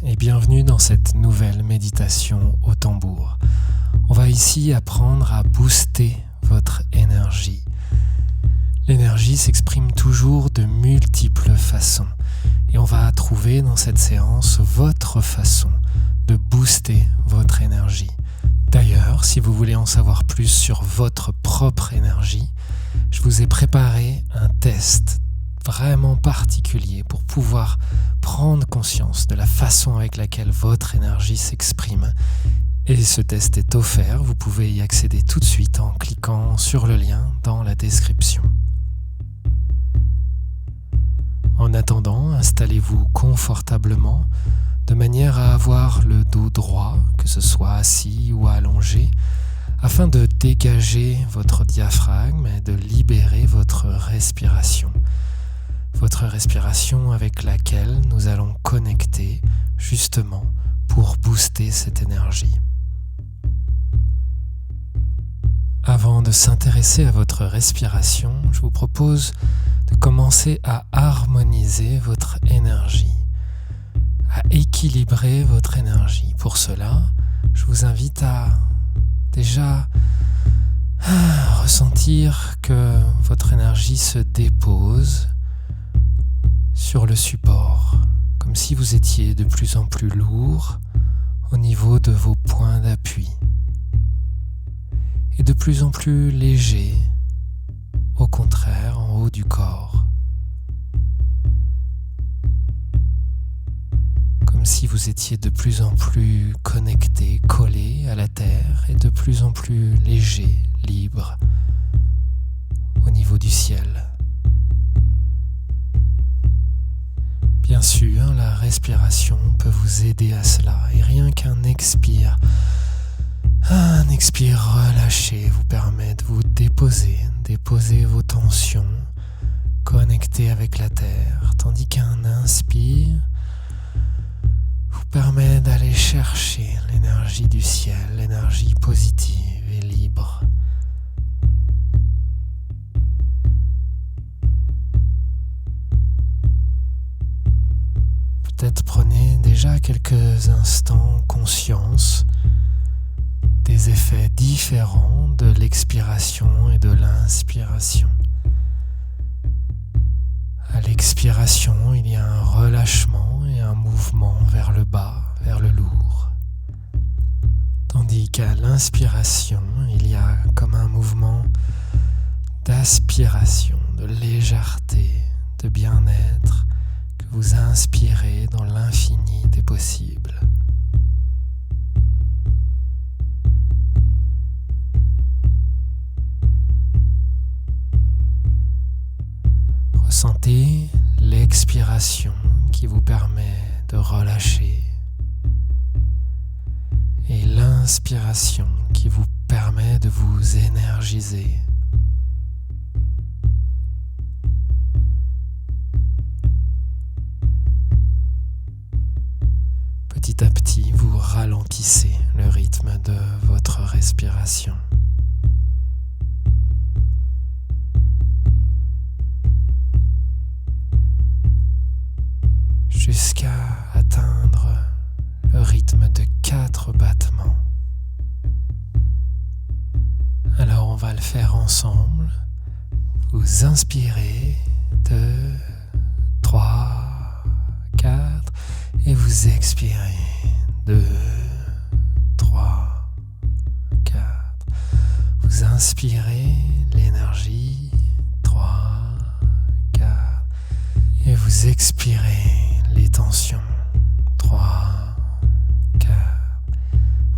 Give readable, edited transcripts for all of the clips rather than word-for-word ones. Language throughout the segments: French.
et bienvenue dans cette nouvelle méditation au tambour. On va ici apprendre à booster votre énergie. L'énergie s'exprime toujours de multiples façons et on va trouver dans cette séance votre façon de booster votre énergie. D'ailleurs, si vous voulez en savoir plus sur votre propre énergie, je vous ai préparé un test vraiment particulier pour pouvoir prendre conscience de la façon avec laquelle votre énergie s'exprime. Et ce test est offert, vous pouvez y accéder tout de suite en cliquant sur le lien dans la description. En attendant, installez-vous confortablement de manière à avoir le dos droit, que ce soit assis ou allongé, afin de dégager votre diaphragme et de libérer votre respiration. Votre respiration avec laquelle nous allons connecter justement pour booster cette énergie. Avant de s'intéresser à votre respiration, je vous propose de commencer à harmoniser votre énergie, à équilibrer votre énergie. Pour cela, je vous invite à déjà ressentir que votre énergie se dépose sur le support, comme si vous étiez de plus en plus lourd au niveau de vos points d'appui et de plus en plus léger, au contraire, en haut du corps. Comme si vous étiez de plus en plus connecté, collé à la terre et de plus en plus léger, libre au niveau du ciel. Bien sûr, la respiration peut vous aider à cela et rien qu'un expire relâché vous permet de vous déposer vos tensions, connecter avec la terre, tandis qu'un inspire vous permet d'aller chercher l'énergie du ciel, l'énergie positive et libre. Peut-être prenez déjà quelques instants conscience des effets différents de l'expiration et de l'inspiration. À l'expiration, il y a un relâchement et un mouvement vers le bas, vers le lourd. Tandis qu'à l'inspiration, il y a comme un mouvement d'aspiration, de légèreté, de bien-être, que vous inspirez dans l'infini des possibles. Ressentez l'expiration qui vous permet de relâcher et l'inspiration qui vous permet de vous énergiser. Petit à petit, vous ralentissez le rythme de votre respiration. Jusqu'à atteindre le rythme de 4 battements. Alors on va le faire ensemble. Vous inspirez 2, 3, 4 et vous expirez 2, 3, 4. Vous inspirez l'énergie 3, 4 et vous expirez les tensions 3, 4.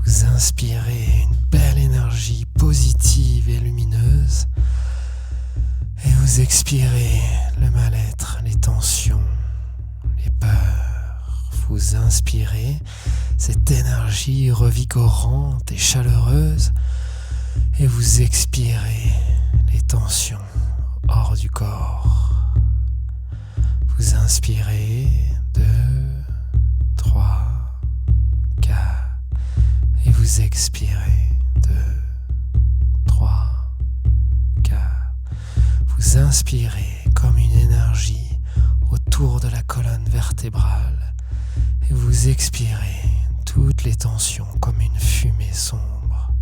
Vous inspirez une belle énergie positive et lumineuse et vous expirez le mal-être, les tensions, les peurs. Vous inspirez cette énergie revigorante et chaleureuse et vous expirez les tensions hors du corps. Vous inspirez 2, 3, 4 et vous expirez 2, 3, 4. Vous inspirez comme une énergie autour de la colonne vertébrale et et vous expirez toutes les tensions comme une fumée sombre.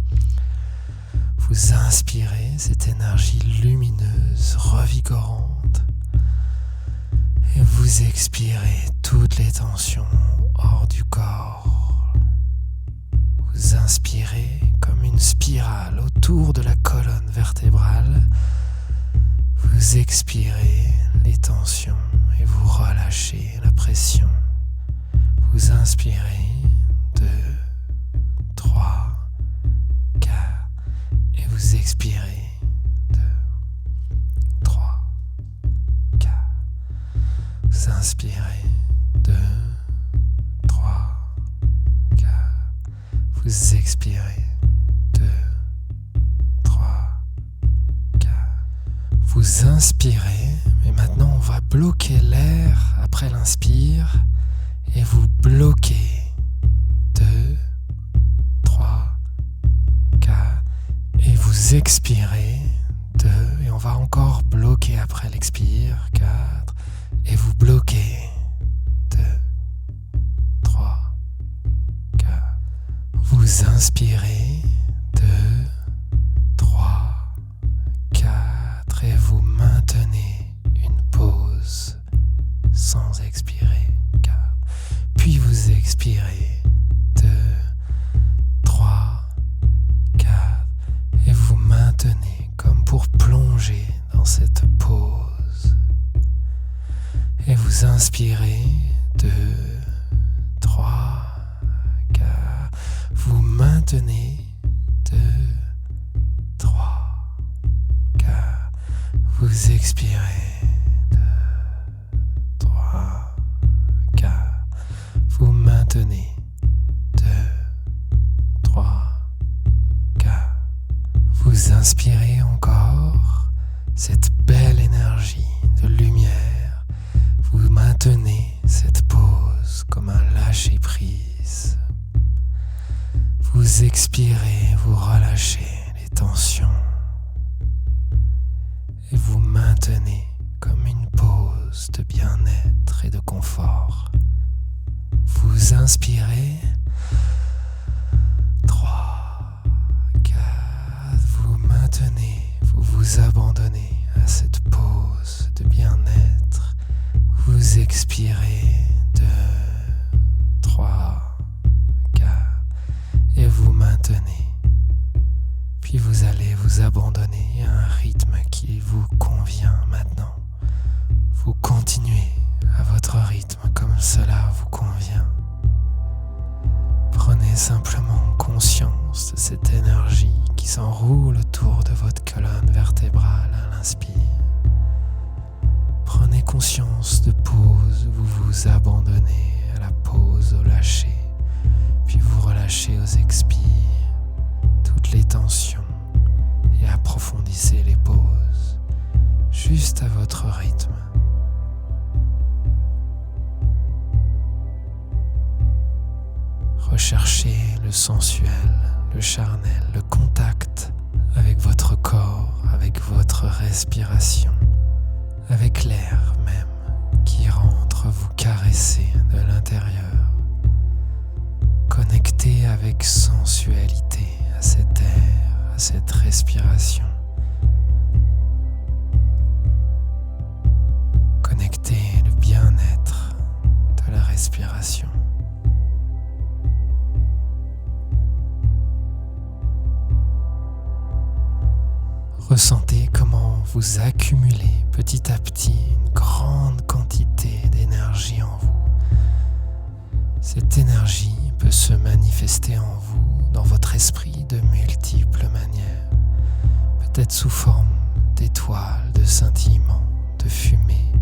Vous inspirez cette énergie lumineuse, revigorante, et vous expirez toutes les tensions hors du corps. Vous inspirez comme une spirale autour de la colonne vertébrale. Vous expirez les tensions et vous relâchez la pression. Vous inspirez 2, 3, 4 et vous expirez 2, 3, 4. Vous inspirez 2, 3, 4. Vous expirez 2, 3, 4. Vous inspirez, mais maintenant on va bloquer l'air après l'inspire et vous bloquez 2, 3, 4 et vous expirez 2 et on va encore bloquer après l'expire 4 et vous bloquez 2, 3, 4. Vous inspirez 2, 3, 4 et vous maintenez une pause sans expirer 4. Puis vous expirez 2, 3, 4 et vous maintenez comme pour plonger dans cette pause. Et vous inspirez 2, 3, 4. Vous maintenez 2, 3, 4. Vous expirez 2, 3, 4. Vous maintenez 2, 3, 4. Vous inspirez encore cette belle énergie de lumière. Vous maintenez cette pause comme un lâcher-prise. Vous expirez, vous relâchez les tensions. Et vous maintenez comme une pause de bien-être et de confort. Vous inspirez 3, 4, vous maintenez, vous vous abandonnez à cette pause de bien-être. Vous expirez 2, 3, 4 et vous maintenez. Puis vous allez vous abandonner à un rythme qui vous convient maintenant. Vous continuez à votre rythme comme cela vous convient. Prenez simplement conscience de cette énergie qui s'enroule autour de votre colonne vertébrale à l'inspire. Prenez conscience de pause, vous vous abandonnez à la pause, au lâcher, puis vous relâchez aux expires toutes les tensions et approfondissez les pauses, juste à votre rythme. Recherchez le sensuel, le charnel, le contact avec votre corps, avec votre respiration, avec l'air même qui rentre vous caresser de l'intérieur. Connectez avec sensualité à cet air, à cette respiration. Connectez le bien-être de la respiration. Ressentez comment vous accumulez petit à petit une grande quantité d'énergie en vous. Cette énergie peut se manifester en vous, dans votre esprit, de multiples manières. Peut-être sous forme d'étoiles, de scintillements, de fumée,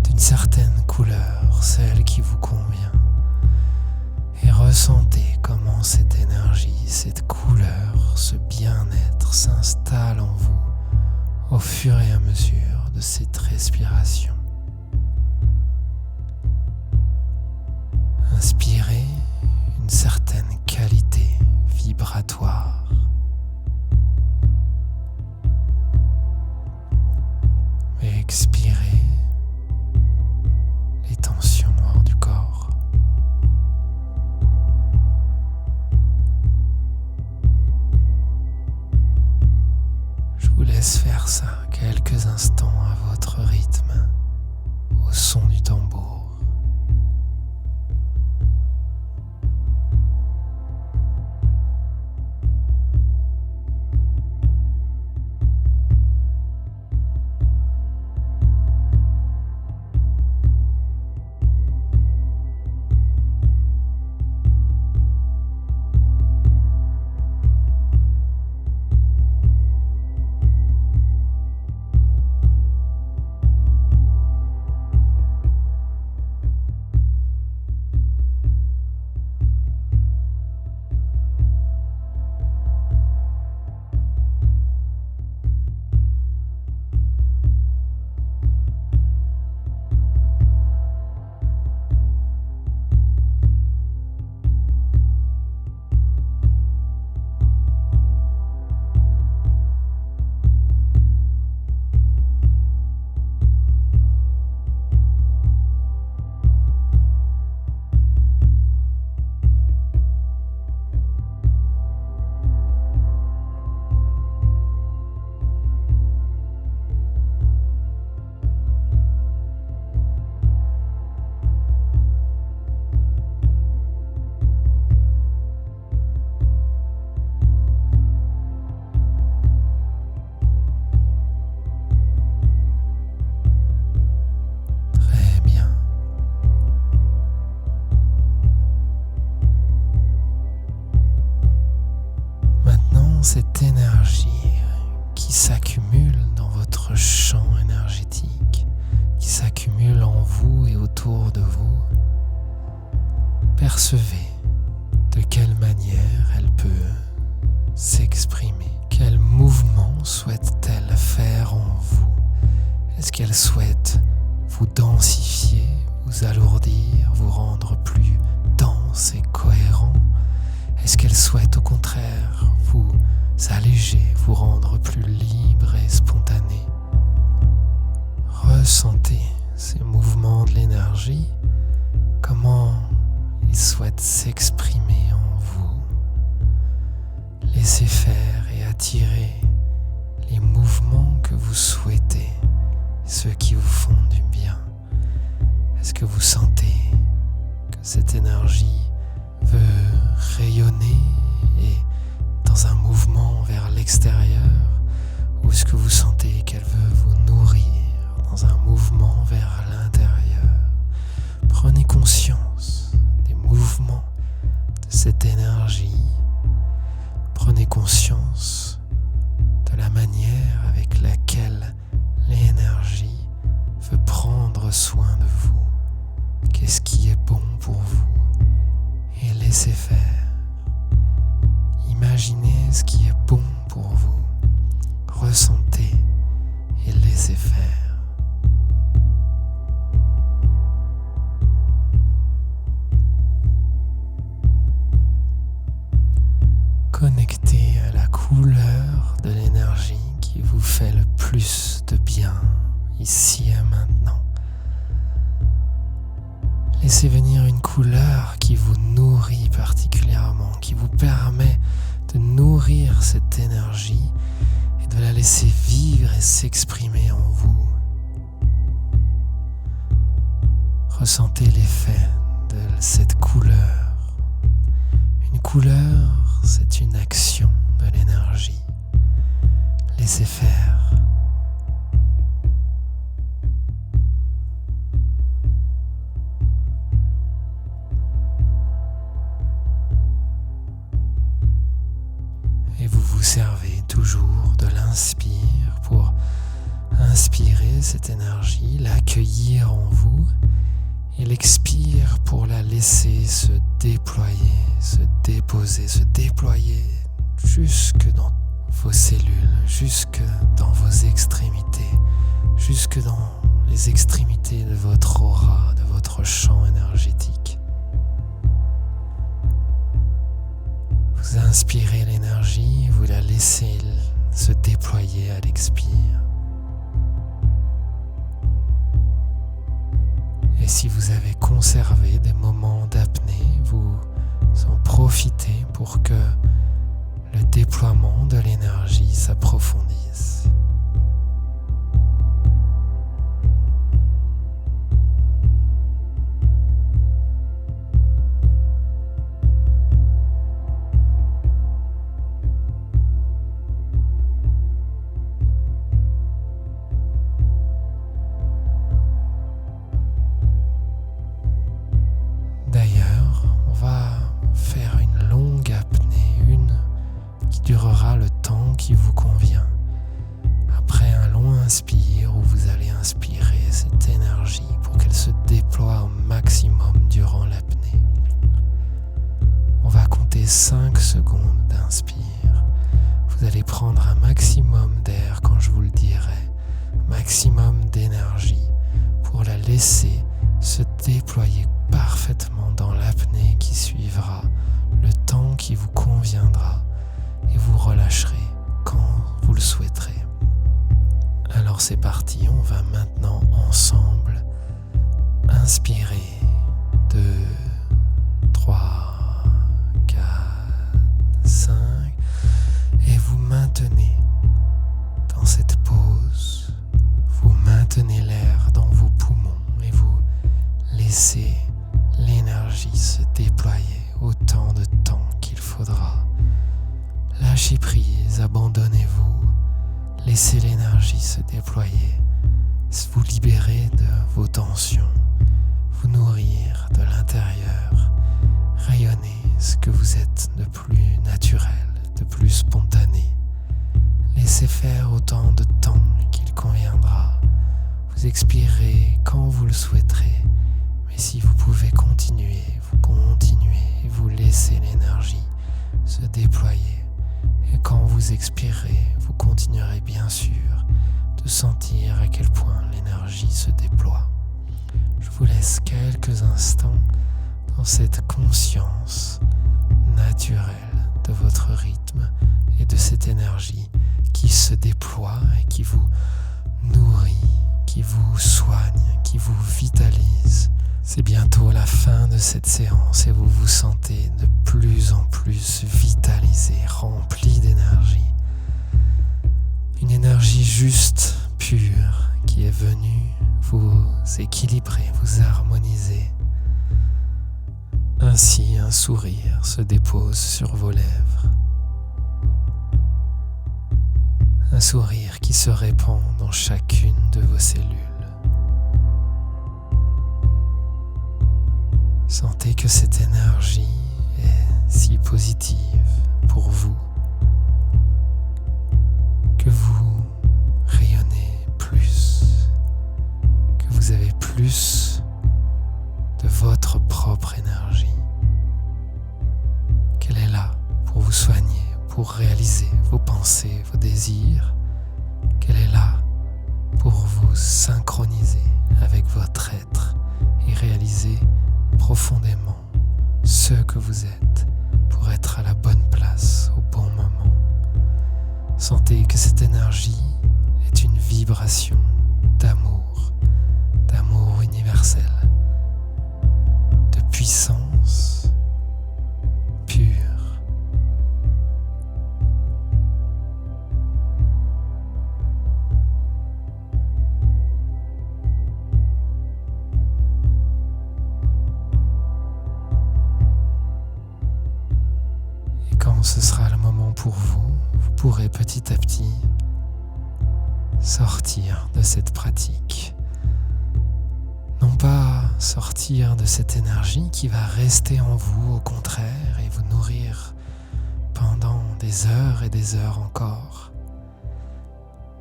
d'une certaine couleur, celle qui vous convient. Et ressentez comment cette énergie, cette couleur, ce bien-être s'installe en vous au fur et à mesure de cette respiration. Inspirez une certaine qualité vibratoire. Et expirez les tensions hors du corps. laisse faire ça quelques instants à votre rythme, au son du tambour. Cette énergie qui s'accumule dans votre champ énergétique, qui s'accumule en vous et autour de vous, percevez de quelle manière elle peut s'exprimer. Quel mouvement souhaite-t-elle faire en vous? Est-ce qu'elle souhaite vous densifier, vous alourdir, vous rendre plus dense et cohérent? Est-ce qu'elle souhaite au contraire vous alléger, vous rendre plus libre et spontané? Ressentez ces mouvements de l'énergie, comment ils souhaitent s'exprimer en vous. Laissez faire et attirez les mouvements que vous souhaitez, ceux qui vous font du bien. Est-ce que vous sentez que cette énergie veut rayonner et dans un mouvement vers l'extérieur, ou est-ce que vous sentez qu'elle veut vous nourrir dans un mouvement vers l'intérieur? Prenez conscience des mouvements de cette énergie. Prenez conscience de la manière avec laquelle l'énergie veut prendre soin de vous. Qu'est-ce qui est bon pour vous? Et laissez faire. Imaginez ce qui est bon pour vous. Ressentez et laissez faire. Connectez à la couleur de l'énergie qui vous fait le plus de bien ici et maintenant. Laissez venir une couleur qui vous nourrit particulièrement, qui vous permet de nourrir cette énergie et de la laisser vivre et s'exprimer en vous. Ressentez l'effet de cette couleur. Une couleur, c'est une action de l'énergie. Laissez faire. Et vous vous servez toujours de l'inspire pour inspirer cette énergie, l'accueillir en vous, et l'expire pour la laisser se déployer, se déposer, se déployer jusque dans vos cellules, jusque dans vos extrémités, jusque dans les extrémités de votre aura, de votre champ énergétique. Vous inspirez l'énergie, vous la laissez se déployer à l'expire. Et si vous avez conservé des moments d'apnée, vous en profitez pour que le déploiement de l'énergie s'approfondisse. D'ailleurs, on va faire une longue apnée, une qui durera le temps qui vous convient. Après un long inspire où vous allez inspirer cette énergie pour qu'elle se déploie au maximum durant l'apnée. On va compter 5 secondes d'inspire. Vous allez prendre un maximum d'air quand je vous le dirai, maximum d'énergie pour la laisser se déployer parfaitement dans l'apnée qui suivra, le temps qui vous conviendra, et vous relâcherez quand vous le souhaiterez. Alors c'est parti, on va maintenant ensemble inspirer 2, 3, 4, 5 et vous maintenez dans cette pause, vous maintenez l'air dans vos poumons et vous laissez l'énergie se déployer autant de temps qu'il faudra. Lâchez prise, abandonnez-vous, laissez l'énergie se déployer, vous libérer de vos tensions, vous nourrir de l'intérieur, rayonner ce que vous êtes de plus naturel, de plus spontané. Laissez faire autant de temps qu'il conviendra. Vous expirez quand vous le souhaiterez, mais si vous pouvez continuer, vous continuez et vous laissez l'énergie se déployer. Et quand vous expirez, vous continuerez bien sûr de sentir à quel point l'énergie se déploie. Je vous laisse quelques instants dans cette conscience naturelle de votre rythme et de cette énergie qui se déploie et qui vous nourrit, qui vous soigne, qui vous vitalise. C'est bientôt la fin de cette séance et vous vous sentez de plus en plus vitalisé, rempli d'énergie. Une énergie juste, pure, qui est venue vous équilibrer, vous harmoniser. Ainsi, un sourire se dépose sur vos lèvres. Un sourire qui se répand dans chacune de vos cellules. Sentez que cette énergie est si positive pour vous que vous rayonnez plus, que vous avez plus de votre propre énergie, qu'elle est là pour vous soigner, pour réaliser vos pensées, vos désirs, qu'elle est là pour vous synchroniser avec votre être et réaliser profondément ce que vous êtes pour être à la bonne place au bon moment. Sentez que cette énergie est une vibration d'amour universel, de puissance pure. Quand ce sera le moment pour vous, vous pourrez petit à petit sortir de cette pratique. Non pas sortir de cette énergie qui va rester en vous, au contraire, et vous nourrir pendant des heures et des heures encore,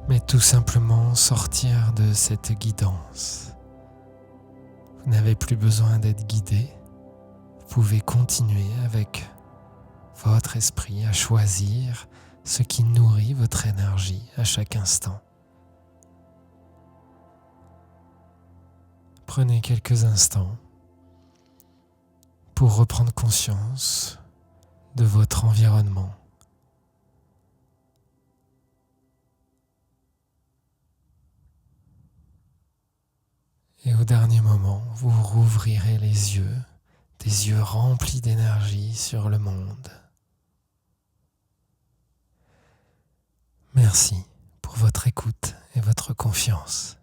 mais tout simplement sortir de cette guidance. Vous n'avez plus besoin d'être guidé, vous pouvez continuer avec votre esprit à choisir ce qui nourrit votre énergie à chaque instant. Prenez quelques instants pour reprendre conscience de votre environnement. Et au dernier moment, vous rouvrirez les yeux, des yeux remplis d'énergie sur le monde. Merci pour votre écoute et votre confiance.